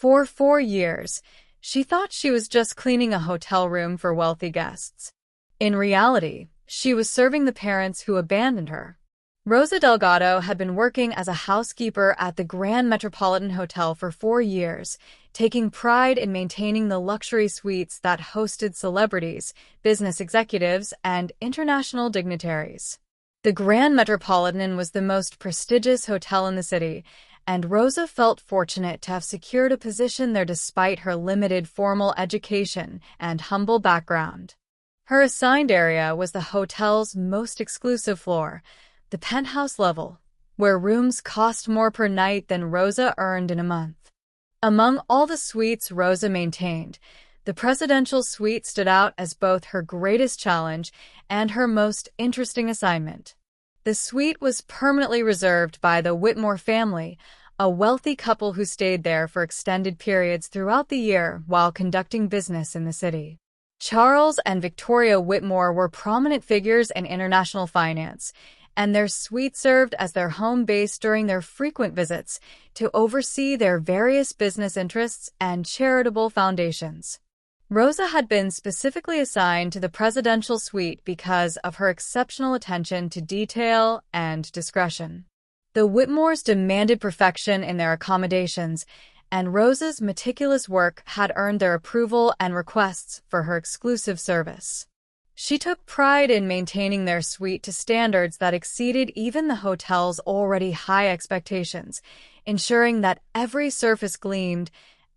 For 4 years, she thought she was just cleaning a hotel room for wealthy guests. In reality, she was serving the parents who abandoned her. Rosa Delgado had been working as a housekeeper at the Grand Metropolitan Hotel for 4 years, taking pride in maintaining the luxury suites that hosted celebrities, business executives, and international dignitaries. The Grand Metropolitan was the most prestigious hotel in the city, and Rosa felt fortunate to have secured a position there despite her limited formal education and humble background. Her assigned area was the hotel's most exclusive floor, the penthouse level, where rooms cost more per night than Rosa earned in a month. Among all the suites Rosa maintained, the presidential suite stood out as both her greatest challenge and her most interesting assignment. The suite was permanently reserved by the Whitmore family, a wealthy couple who stayed there for extended periods throughout the year while conducting business in the city. Charles and Victoria Whitmore were prominent figures in international finance, and their suite served as their home base during their frequent visits to oversee their various business interests and charitable foundations. Rosa had been specifically assigned to the presidential suite because of her exceptional attention to detail and discretion. The Whitmores demanded perfection in their accommodations, and Rosa's meticulous work had earned their approval and requests for her exclusive service. She took pride in maintaining their suite to standards that exceeded even the hotel's already high expectations, ensuring that every surface gleamed,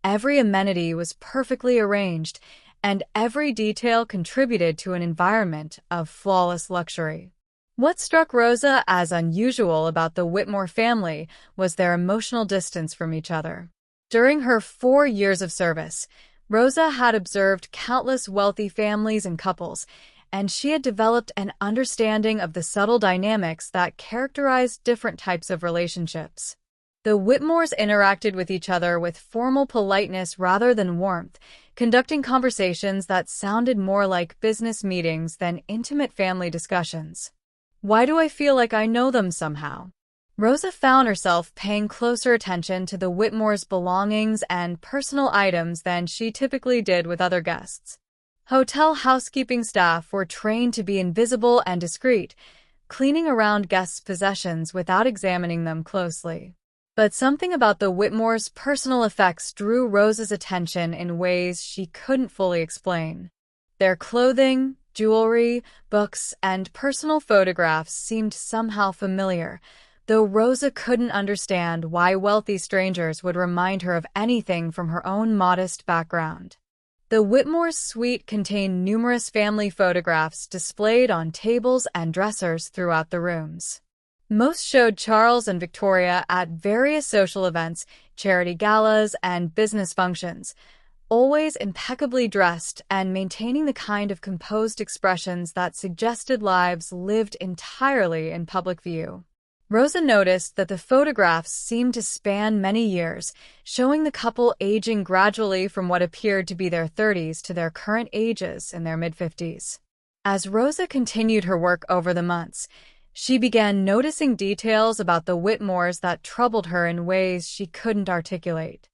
every amenity was perfectly arranged, and every detail contributed to an environment of flawless luxury. What struck Rosa as unusual about the Whitmore family was their emotional distance from each other. During her 4 years of service, Rosa had observed countless wealthy families and couples, and she had developed an understanding of the subtle dynamics that characterized different types of relationships. The Whitmores interacted with each other with formal politeness rather than warmth, conducting conversations that sounded more like business meetings than intimate family discussions. Why do I feel like I know them somehow? Rosa found herself paying closer attention to the Whitmores' belongings and personal items than she typically did with other guests. Hotel housekeeping staff were trained to be invisible and discreet, cleaning around guests' possessions without examining them closely. But something about the Whitmores' personal effects drew Rosa's attention in ways she couldn't fully explain. Their clothing, jewelry, books, and personal photographs seemed somehow familiar, though Rosa couldn't understand why wealthy strangers would remind her of anything from her own modest background. The Whitmore suite contained numerous family photographs displayed on tables and dressers throughout the rooms. Most showed Charles and Victoria at various social events, charity galas, and business functions, always impeccably dressed and maintaining the kind of composed expressions that suggested lives lived entirely in public view. Rosa noticed that the photographs seemed to span many years, showing the couple aging gradually from what appeared to be their 30s to their current ages in their mid-50s. As Rosa continued her work over the months, she began noticing details about the Whitmores that troubled her in ways she couldn't articulate.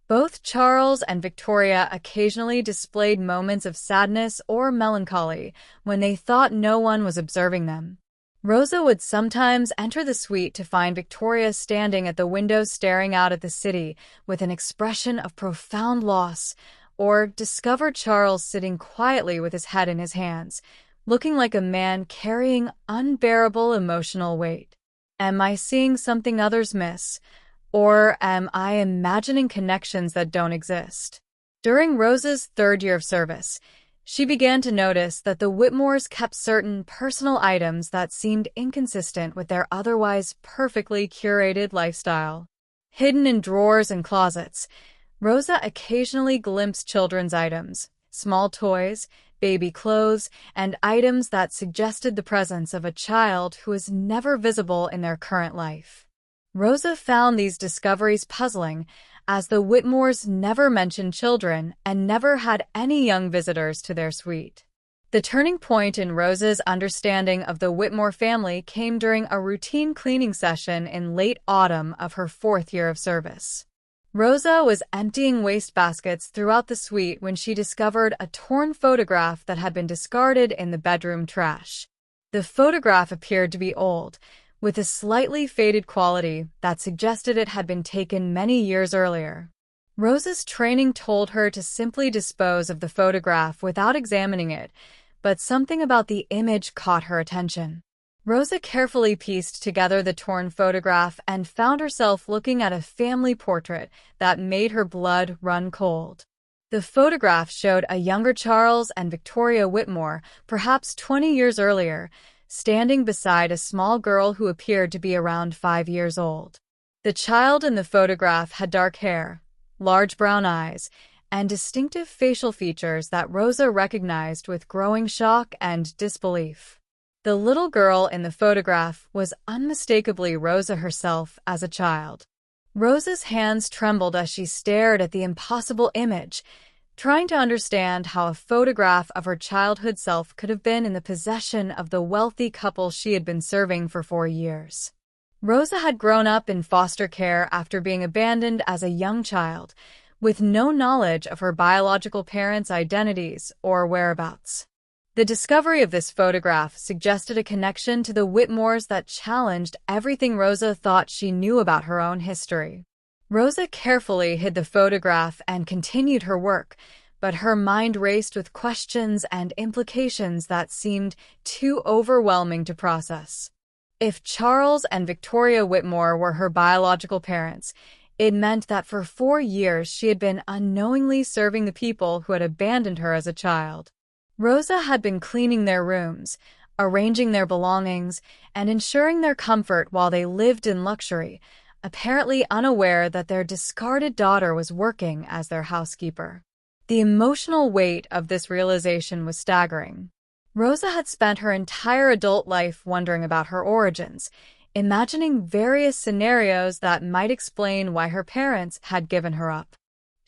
Both Charles and Victoria occasionally displayed moments of sadness or melancholy when they thought no one was observing them. Rosa would sometimes enter the suite to find Victoria standing at the window staring out at the city with an expression of profound loss, or discover Charles sitting quietly with his head in his hands, looking like a man carrying unbearable emotional weight. Am I seeing something others miss? Or am I imagining connections that don't exist? During Rosa's 3rd year of service, she began to notice that the Whitmores kept certain personal items that seemed inconsistent with their otherwise perfectly curated lifestyle. Hidden in drawers and closets, Rosa occasionally glimpsed children's items, small toys, baby clothes, and items that suggested the presence of a child who was never visible in their current life. Rosa found these discoveries puzzling, as the Whitmores never mentioned children and never had any young visitors to their suite. The turning point in Rosa's understanding of the Whitmore family came during a routine cleaning session in late autumn of her 4th year of service. Rosa was emptying wastebaskets throughout the suite when she discovered a torn photograph that had been discarded in the bedroom trash. The photograph appeared to be old, with a slightly faded quality that suggested it had been taken many years earlier. Rosa's training told her to simply dispose of the photograph without examining it, but something about the image caught her attention. Rosa carefully pieced together the torn photograph and found herself looking at a family portrait that made her blood run cold. The photograph showed a younger Charles and Victoria Whitmore, perhaps 20 years earlier, standing beside a small girl who appeared to be around 5 years old. The child in the photograph had dark hair, large brown eyes, and distinctive facial features that Rosa recognized with growing shock and disbelief. The little girl in the photograph was unmistakably Rosa herself as a child. Rosa's hands trembled as she stared at the impossible image, trying to understand how a photograph of her childhood self could have been in the possession of the wealthy couple she had been serving for 4 years. Rosa had grown up in foster care after being abandoned as a young child, with no knowledge of her biological parents' identities or whereabouts. The discovery of this photograph suggested a connection to the Whitmores that challenged everything Rosa thought she knew about her own history. Rosa carefully hid the photograph and continued her work, but her mind raced with questions and implications that seemed too overwhelming to process. If Charles and Victoria Whitmore were her biological parents, it meant that for 4 years she had been unknowingly serving the people who had abandoned her as a child. Rosa had been cleaning their rooms, arranging their belongings, and ensuring their comfort while they lived in luxury, apparently unaware that their discarded daughter was working as their housekeeper. The emotional weight of this realization was staggering. Rosa had spent her entire adult life wondering about her origins, imagining various scenarios that might explain why her parents had given her up.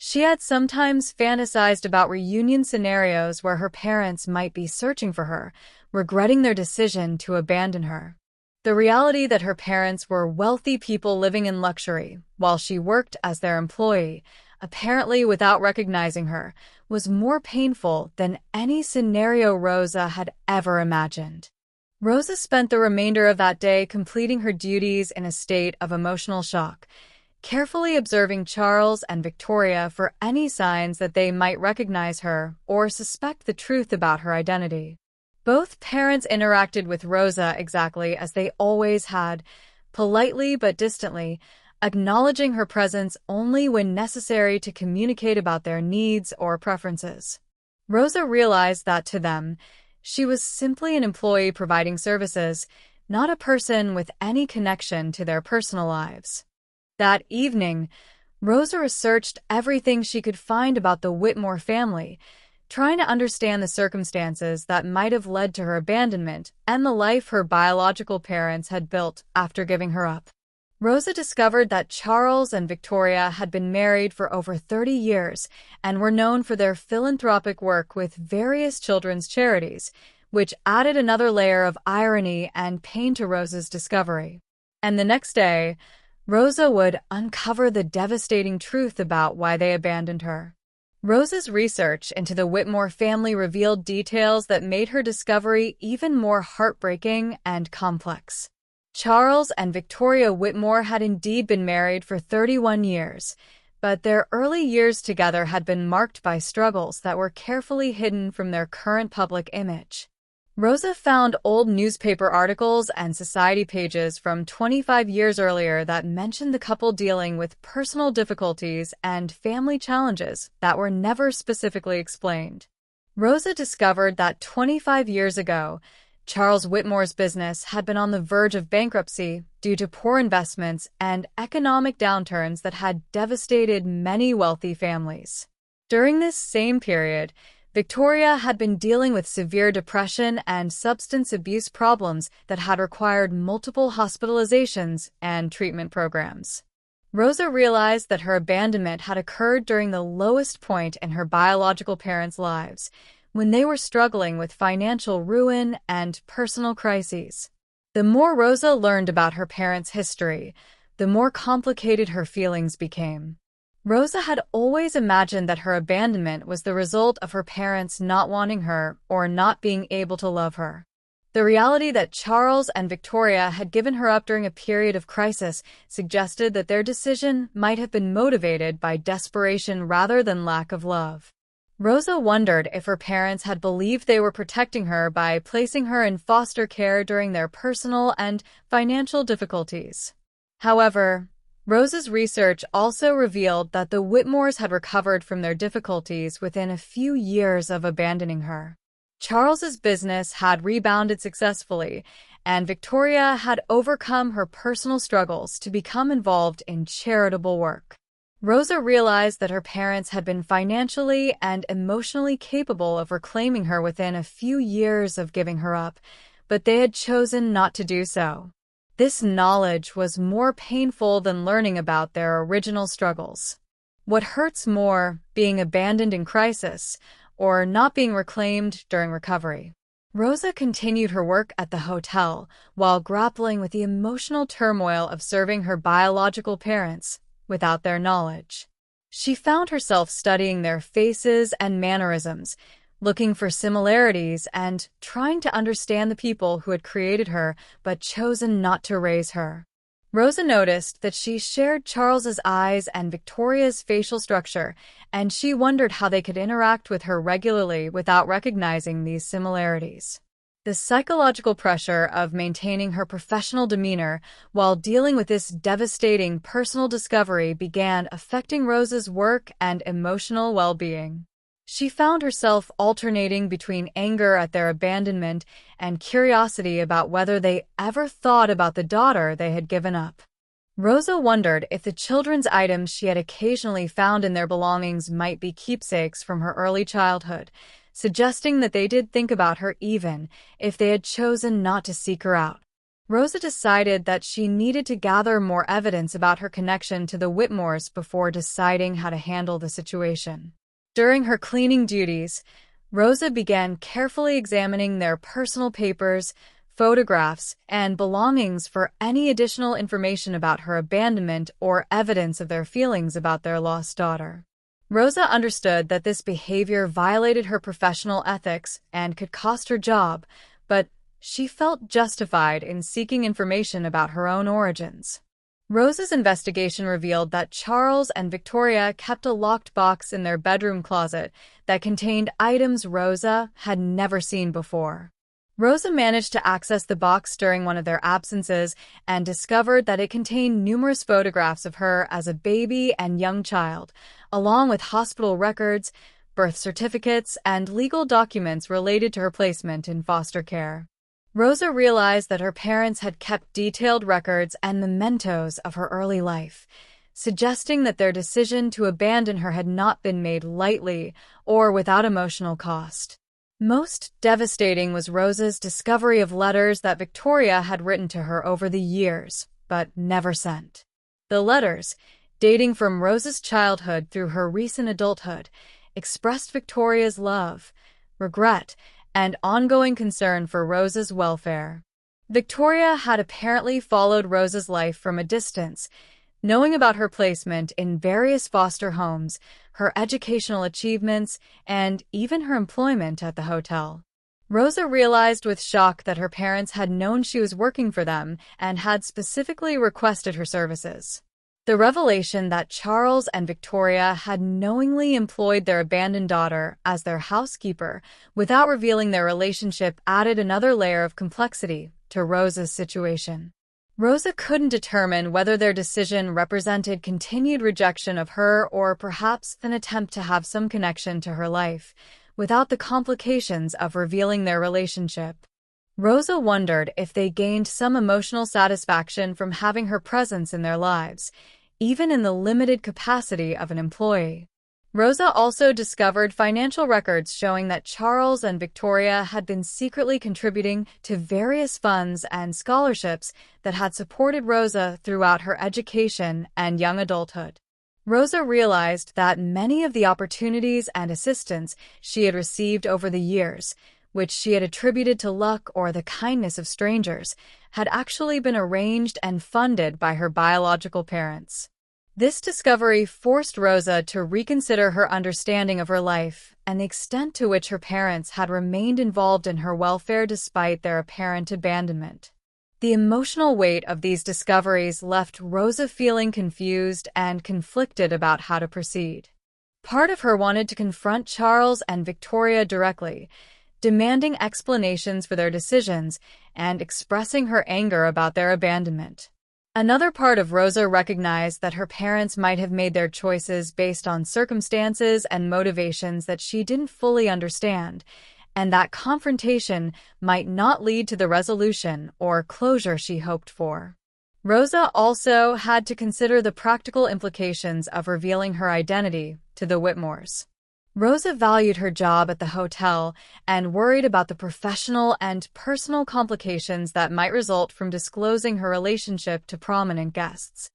She had sometimes fantasized about reunion scenarios where her parents might be searching for her, regretting their decision to abandon her. The reality that her parents were wealthy people living in luxury, while she worked as their employee, apparently without recognizing her, was more painful than any scenario Rosa had ever imagined. Rosa spent the remainder of that day completing her duties in a state of emotional shock, carefully observing Charles and Victoria for any signs that they might recognize her or suspect the truth about her identity. Both parents interacted with Rosa exactly as they always had, politely but distantly, acknowledging her presence only when necessary to communicate about their needs or preferences. Rosa realized that to them, she was simply an employee providing services, not a person with any connection to their personal lives. That evening, Rosa researched everything she could find about the Whitmore family, trying to understand the circumstances that might have led to her abandonment and the life her biological parents had built after giving her up. Rosa discovered that Charles and Victoria had been married for over 30 years and were known for their philanthropic work with various children's charities, which added another layer of irony and pain to Rosa's discovery. And the next day, Rosa would uncover the devastating truth about why they abandoned her. Rosa's research into the Whitmore family revealed details that made her discovery even more heartbreaking and complex. Charles and Victoria Whitmore had indeed been married for 31 years, but their early years together had been marked by struggles that were carefully hidden from their current public image. Rosa found old newspaper articles and society pages from 25 years earlier that mentioned the couple dealing with personal difficulties and family challenges that were never specifically explained. Rosa discovered that 25 years ago, Charles Whitmore's business had been on the verge of bankruptcy due to poor investments and economic downturns that had devastated many wealthy families. During this same period, Victoria had been dealing with severe depression and substance abuse problems that had required multiple hospitalizations and treatment programs. Rosa realized that her abandonment had occurred during the lowest point in her biological parents' lives, when they were struggling with financial ruin and personal crises. The more Rosa learned about her parents' history, the more complicated her feelings became. Rosa had always imagined that her abandonment was the result of her parents not wanting her or not being able to love her. The reality that Charles and Victoria had given her up during a period of crisis suggested that their decision might have been motivated by desperation rather than lack of love. Rosa wondered if her parents had believed they were protecting her by placing her in foster care during their personal and financial difficulties. However, Rosa's research also revealed that the Whitmores had recovered from their difficulties within a few years of abandoning her. Charles's business had rebounded successfully, and Victoria had overcome her personal struggles to become involved in charitable work. Rosa realized that her parents had been financially and emotionally capable of reclaiming her within a few years of giving her up, but they had chosen not to do so. This knowledge was more painful than learning about their original struggles. What hurts more, being abandoned in crisis, or not being reclaimed during recovery? Rosa continued her work at the hotel while grappling with the emotional turmoil of serving her biological parents without their knowledge. She found herself studying their faces and mannerisms, looking for similarities and trying to understand the people who had created her but chosen not to raise her. Rosa noticed that she shared Charles's eyes and Victoria's facial structure, and she wondered how they could interact with her regularly without recognizing these similarities. The psychological pressure of maintaining her professional demeanor while dealing with this devastating personal discovery began affecting Rosa's work and emotional well-being. She found herself alternating between anger at their abandonment and curiosity about whether they ever thought about the daughter they had given up. Rosa wondered if the children's items she had occasionally found in their belongings might be keepsakes from her early childhood, suggesting that they did think about her even if they had chosen not to seek her out. Rosa decided that she needed to gather more evidence about her connection to the Whitmores before deciding how to handle the situation. During her cleaning duties, Rosa began carefully examining their personal papers, photographs, and belongings for any additional information about her abandonment or evidence of their feelings about their lost daughter. Rosa understood that this behavior violated her professional ethics and could cost her job, but she felt justified in seeking information about her own origins. Rosa's investigation revealed that Charles and Victoria kept a locked box in their bedroom closet that contained items Rosa had never seen before. Rosa managed to access the box during one of their absences and discovered that it contained numerous photographs of her as a baby and young child, along with hospital records, birth certificates, and legal documents related to her placement in foster care. Rosa realized that her parents had kept detailed records and mementos of her early life, suggesting that their decision to abandon her had not been made lightly or without emotional cost. Most devastating was Rosa's discovery of letters that Victoria had written to her over the years, but never sent. The letters, dating from Rosa's childhood through her recent adulthood, expressed Victoria's love, regret, and ongoing concern for Rosa's welfare. Victoria had apparently followed Rosa's life from a distance, knowing about her placement in various foster homes, her educational achievements, and even her employment at the hotel. Rosa realized with shock that her parents had known she was working for them and had specifically requested her services. The revelation that Charles and Victoria had knowingly employed their abandoned daughter as their housekeeper without revealing their relationship added another layer of complexity to Rosa's situation. Rosa couldn't determine whether their decision represented continued rejection of her or perhaps an attempt to have some connection to her life, without the complications of revealing their relationship. Rosa wondered if they gained some emotional satisfaction from having her presence in their lives, even in the limited capacity of an employee. Rosa also discovered financial records showing that Charles and Victoria had been secretly contributing to various funds and scholarships that had supported Rosa throughout her education and young adulthood. Rosa realized that many of the opportunities and assistance she had received over the years, which she had attributed to luck or the kindness of strangers, had actually been arranged and funded by her biological parents. This discovery forced Rosa to reconsider her understanding of her life and the extent to which her parents had remained involved in her welfare despite their apparent abandonment. The emotional weight of these discoveries left Rosa feeling confused and conflicted about how to proceed. Part of her wanted to confront Charles and Victoria directly, demanding explanations for their decisions and expressing her anger about their abandonment. Another part of Rosa recognized that her parents might have made their choices based on circumstances and motivations that she didn't fully understand, and that confrontation might not lead to the resolution or closure she hoped for. Rosa also had to consider the practical implications of revealing her identity to the Whitmores. Rosa valued her job at the hotel and worried about the professional and personal complications that might result from disclosing her relationship to prominent guests.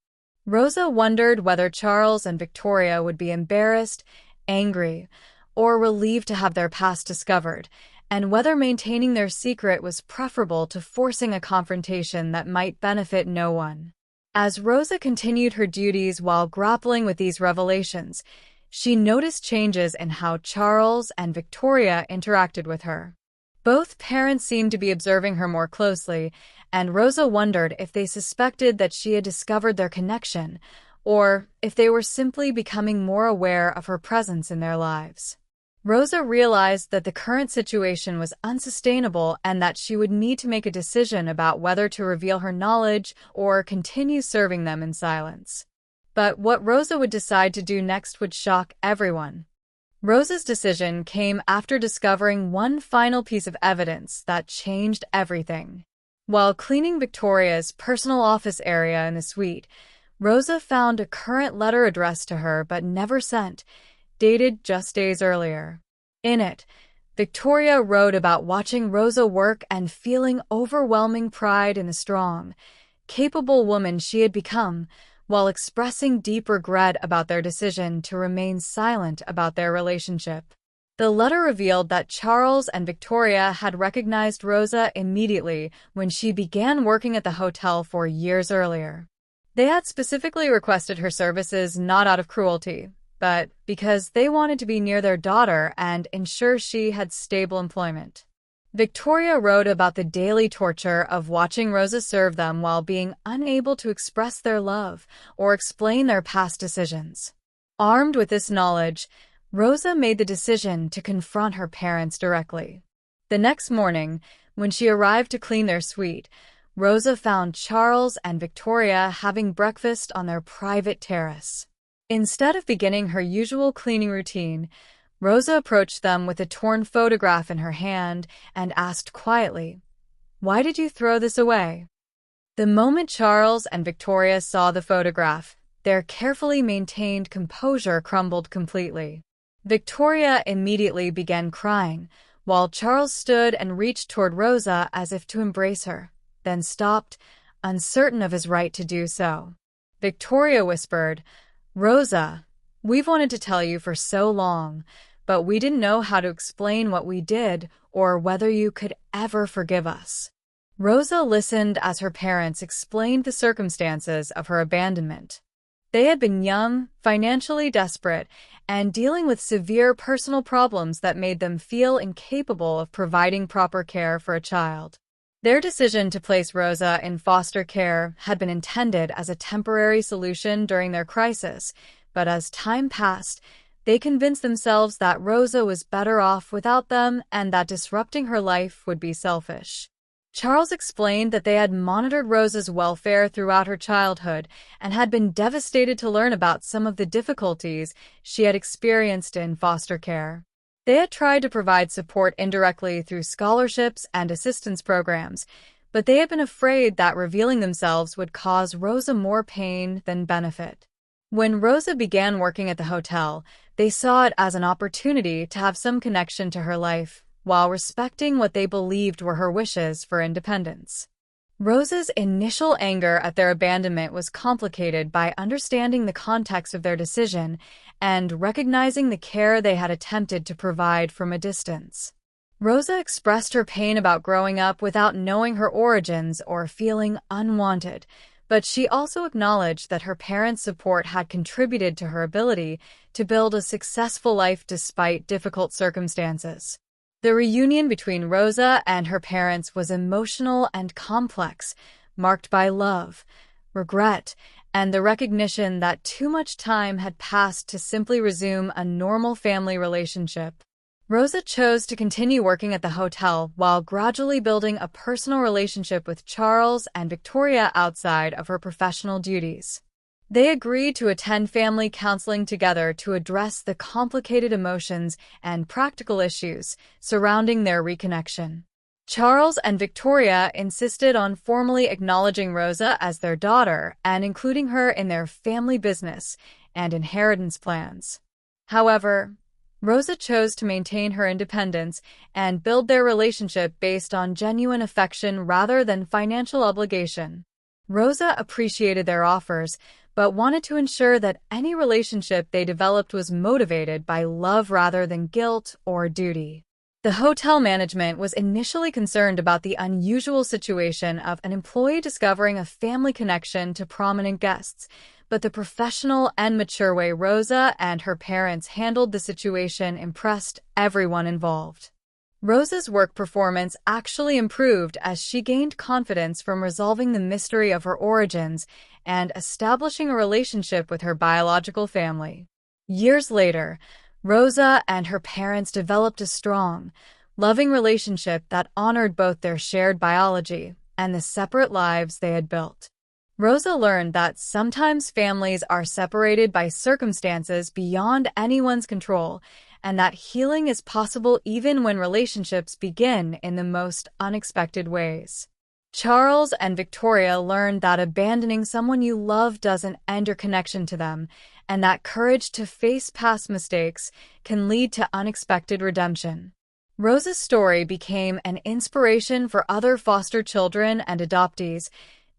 Rosa wondered whether Charles and Victoria would be embarrassed, angry, or relieved to have their past discovered, and whether maintaining their secret was preferable to forcing a confrontation that might benefit no one. As Rosa continued her duties while grappling with these revelations, she noticed changes in how Charles and Victoria interacted with her. Both parents seemed to be observing her more closely, and Rosa wondered if they suspected that she had discovered their connection, or if they were simply becoming more aware of her presence in their lives. Rosa realized that the current situation was unsustainable and that she would need to make a decision about whether to reveal her knowledge or continue serving them in silence. But what Rosa would decide to do next would shock everyone. Rosa's decision came after discovering one final piece of evidence that changed everything. While cleaning Victoria's personal office area in the suite, Rosa found a current letter addressed to her but never sent, dated just days earlier. In it, Victoria wrote about watching Rosa work and feeling overwhelming pride in the strong, capable woman she had become, while expressing deep regret about their decision to remain silent about their relationship. The letter revealed that Charles and Victoria had recognized Rosa immediately when she began working at the hotel 4 years earlier. They had specifically requested her services not out of cruelty, but because they wanted to be near their daughter and ensure she had stable employment. Victoria wrote about the daily torture of watching Rosa serve them while being unable to express their love or explain their past decisions. Armed with this knowledge, Rosa made the decision to confront her parents directly. The next morning, when she arrived to clean their suite, Rosa found Charles and Victoria having breakfast on their private terrace. Instead of beginning her usual cleaning routine, Rosa approached them with a torn photograph in her hand and asked quietly, "Why did you throw this away?" The moment Charles and Victoria saw the photograph, their carefully maintained composure crumbled completely. Victoria immediately began crying, while Charles stood and reached toward Rosa as if to embrace her, then stopped, uncertain of his right to do so. Victoria whispered, "Rosa, we've wanted to tell you for so long, but we didn't know how to explain what we did or whether you could ever forgive us." Rosa listened as her parents explained the circumstances of her abandonment. They had been young, financially desperate, and dealing with severe personal problems that made them feel incapable of providing proper care for a child. Their decision to place Rosa in foster care had been intended as a temporary solution during their crisis, but as time passed, they convinced themselves that Rosa was better off without them and that disrupting her life would be selfish. Charles explained that they had monitored Rosa's welfare throughout her childhood and had been devastated to learn about some of the difficulties she had experienced in foster care. They had tried to provide support indirectly through scholarships and assistance programs, but they had been afraid that revealing themselves would cause Rosa more pain than benefit. When Rosa began working at the hotel, they saw it as an opportunity to have some connection to her life, while respecting what they believed were her wishes for independence. Rosa's initial anger at their abandonment was complicated by understanding the context of their decision and recognizing the care they had attempted to provide from a distance. Rosa expressed her pain about growing up without knowing her origins or feeling unwanted, but she also acknowledged that her parents' support had contributed to her ability to build a successful life despite difficult circumstances. The reunion between Rosa and her parents was emotional and complex, marked by love, regret, and the recognition that too much time had passed to simply resume a normal family relationship. Rosa chose to continue working at the hotel while gradually building a personal relationship with Charles and Victoria outside of her professional duties. They agreed to attend family counseling together to address the complicated emotions and practical issues surrounding their reconnection. Charles and Victoria insisted on formally acknowledging Rosa as their daughter and including her in their family business and inheritance plans. However, Rosa chose to maintain her independence and build their relationship based on genuine affection rather than financial obligation. Rosa appreciated their offers, but wanted to ensure that any relationship they developed was motivated by love rather than guilt or duty. The hotel management was initially concerned about the unusual situation of an employee discovering a family connection to prominent guests, but the professional and mature way Rosa and her parents handled the situation impressed everyone involved. Rosa's work performance actually improved as she gained confidence from resolving the mystery of her origins and establishing a relationship with her biological family. Years later, Rosa and her parents developed a strong, loving relationship that honored both their shared biology and the separate lives they had built. Rosa learned that sometimes families are separated by circumstances beyond anyone's control, and that healing is possible even when relationships begin in the most unexpected ways. Charles and Victoria learned that abandoning someone you love doesn't end your connection to them, and that courage to face past mistakes can lead to unexpected redemption. Rosa's story became an inspiration for other foster children and adoptees,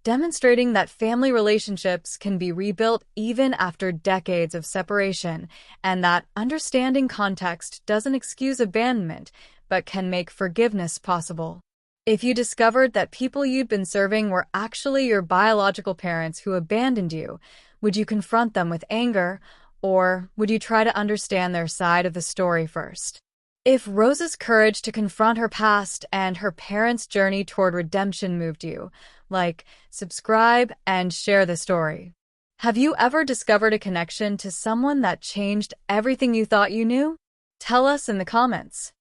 demonstrating that family relationships can be rebuilt even after decades of separation, and that understanding context doesn't excuse abandonment, but can make forgiveness possible. If you discovered that people you'd been serving were actually your biological parents who abandoned you, would you confront them with anger, or would you try to understand their side of the story first? If Rosa's courage to confront her past and her parents' journey toward redemption moved you, like, subscribe, and share the story. Have you ever discovered a connection to someone that changed everything you thought you knew? Tell us in the comments.